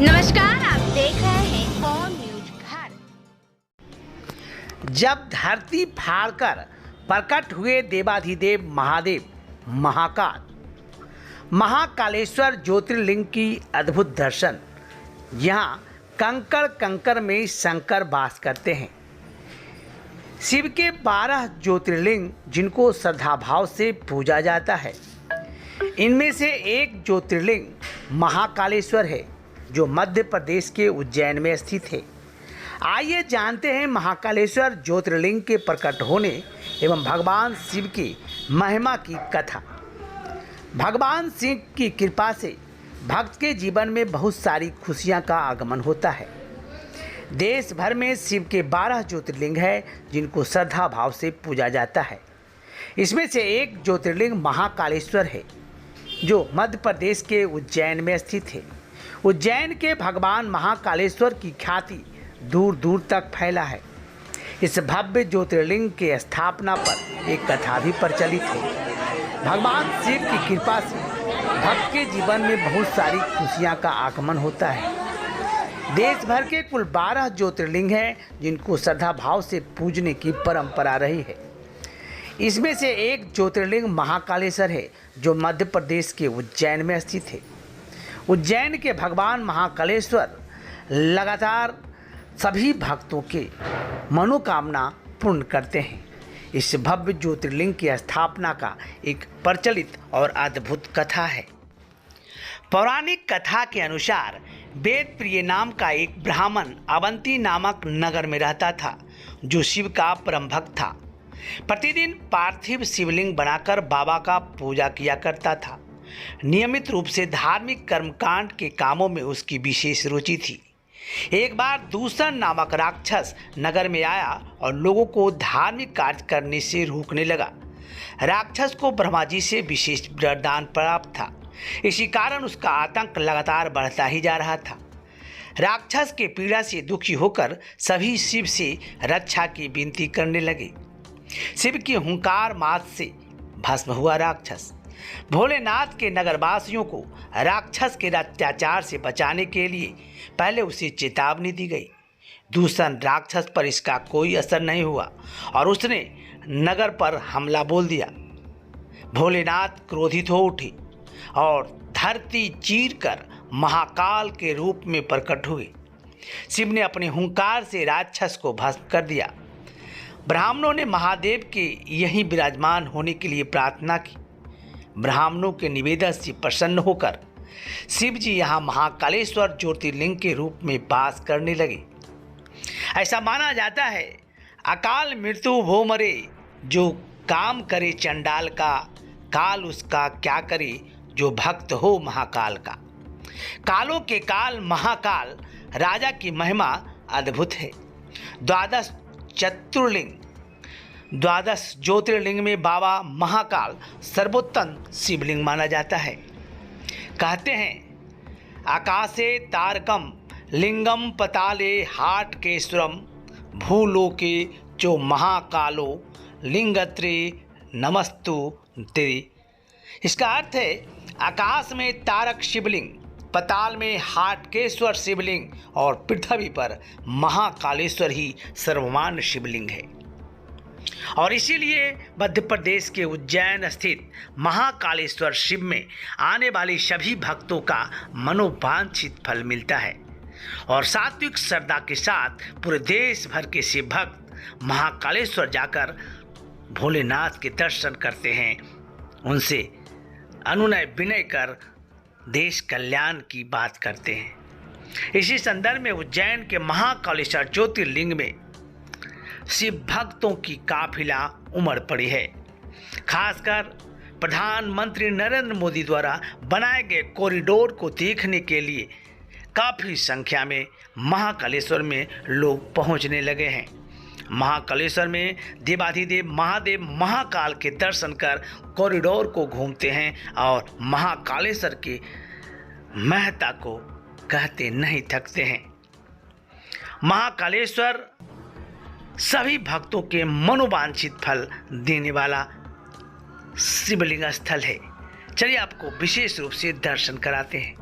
नमस्कार, आप देख रहे हैं ऑन न्यूज भारत। जब धरती फाड़कर प्रकट हुए देवाधिदेव महादेव महाकाल महाकालेश्वर ज्योतिर्लिंग की अद्भुत दर्शन। यहाँ कंकड़ कंकर में शंकर वास करते हैं। शिव के 12 ज्योतिर्लिंग जिनको श्रद्धा भाव से पूजा जाता है, इनमें से एक ज्योतिर्लिंग महाकालेश्वर है जो मध्य प्रदेश के उज्जैन में स्थित है। आइए जानते हैं महाकालेश्वर ज्योतिर्लिंग के प्रकट होने एवं भगवान शिव की महिमा की कथा। भगवान शिव की कृपा से भक्त के जीवन में बहुत सारी खुशियां का आगमन होता है। देश भर में शिव के 12 ज्योतिर्लिंग हैं जिनको श्रद्धा भाव से पूजा जाता है। इसमें से एक ज्योतिर्लिंग महाकालेश्वर है जो मध्य प्रदेश के उज्जैन में स्थित है। उज्जैन के भगवान महाकालेश्वर की ख्याति दूर दूर तक फैला है। इस भव्य ज्योतिर्लिंग के स्थापना पर एक कथा भी प्रचलित है। भगवान शिव की कृपा से भक्त के जीवन में बहुत सारी खुशियां का आगमन होता है। देश भर के कुल 12 ज्योतिर्लिंग हैं जिनको श्रद्धा भाव से पूजने की परंपरा रही है। इसमें से एक ज्योतिर्लिंग महाकालेश्वर है जो मध्य प्रदेश के उज्जैन में स्थित है। उज्जैन के भगवान महाकालेश्वर लगातार सभी भक्तों के मनोकामना पूर्ण करते हैं। इस भव्य ज्योतिर्लिंग की स्थापना का एक प्रचलित और अद्भुत कथा है। पौराणिक कथा के अनुसार वेद प्रिय नाम का एक ब्राह्मण अवंती नामक नगर में रहता था जो शिव का परम भक्त था। प्रतिदिन पार्थिव शिवलिंग बनाकर बाबा का पूजा किया करता था। नियमित रूप से धार्मिक कर्मकांड के कामों में उसकी विशेष रुचि थी। एक बार दूषण नामक राक्षस नगर में आया और लोगों को धार्मिक कार्य करने से रोकने लगा। राक्षस को ब्रह्मा जी से विशेष वरदान प्राप्त था। इसी कारण उसका आतंक लगातार बढ़ता ही जा रहा था। राक्षस के पीड़ा से दुखी होकर सभी शिव से रक्षा की विनती करने लगे। शिव की हुंकार मात से भस्म हुआ राक्षस। भोलेनाथ के नगरवासियों को राक्षस के अत्याचार से बचाने के लिए पहले उसे चेतावनी दी गई। दूषण राक्षस पर इसका कोई असर नहीं हुआ और उसने नगर पर हमला बोल दिया। भोलेनाथ क्रोधित हो उठे और धरती चीरकर महाकाल के रूप में प्रकट हुए। शिव ने अपने हुंकार से राक्षस को भस्म कर दिया। ब्राह्मणों ने महादेव के यहीं विराजमान होने के लिए प्रार्थना की। ब्राह्मणों के निवेदन से प्रसन्न होकर शिव जी यहाँ महाकालेश्वर ज्योतिर्लिंग के रूप में वास करने लगे। ऐसा माना जाता है, अकाल मृत्यु हो मरे जो काम करे चंडाल का, काल उसका क्या करे जो भक्त हो महाकाल का। कालों के काल महाकाल राजा की महिमा अद्भुत है। द्वादश ज्योतिर्लिंग में बाबा महाकाल सर्वोत्तम शिवलिंग माना जाता है। कहते हैं, आकाशे तारकम लिंगम पताले हाटकेश्वरम भूलोके चो महाकालो लिंगत्रे नमस्तु ते। इसका अर्थ है, आकाश में तारक शिवलिंग, पताल में हाटकेश्वर शिवलिंग और पृथ्वी पर महाकालेश्वर ही सर्वमान्य शिवलिंग है। और इसीलिए मध्य प्रदेश के उज्जैन स्थित महाकालेश्वर शिव में आने वाले सभी भक्तों का मनोवांछित फल मिलता है। और सात्विक श्रद्धा के साथ पूरे देश भर के शिव भक्त महाकालेश्वर जाकर भोलेनाथ के दर्शन करते हैं, उनसे अनुनय विनय कर देश कल्याण की बात करते हैं। इसी संदर्भ में उज्जैन के महाकालेश्वर ज्योतिर्लिंग में शिव भक्तों की काफिला उमड़ पड़ी है। खासकर प्रधानमंत्री नरेंद्र मोदी द्वारा बनाए गए कॉरिडोर को देखने के लिए काफ़ी संख्या में महाकालेश्वर में लोग पहुंचने लगे हैं। महाकालेश्वर में देवाधिदेव महादेव महाकाल के दर्शन कर कॉरिडोर को घूमते हैं और महाकालेश्वर के महत्ता को कहते नहीं थकते हैं। महाकालेश्वर सभी भक्तों के मनोवांछित फल देने वाला शिवलिंग स्थल है। चलिए आपको विशेष रूप से दर्शन कराते हैं।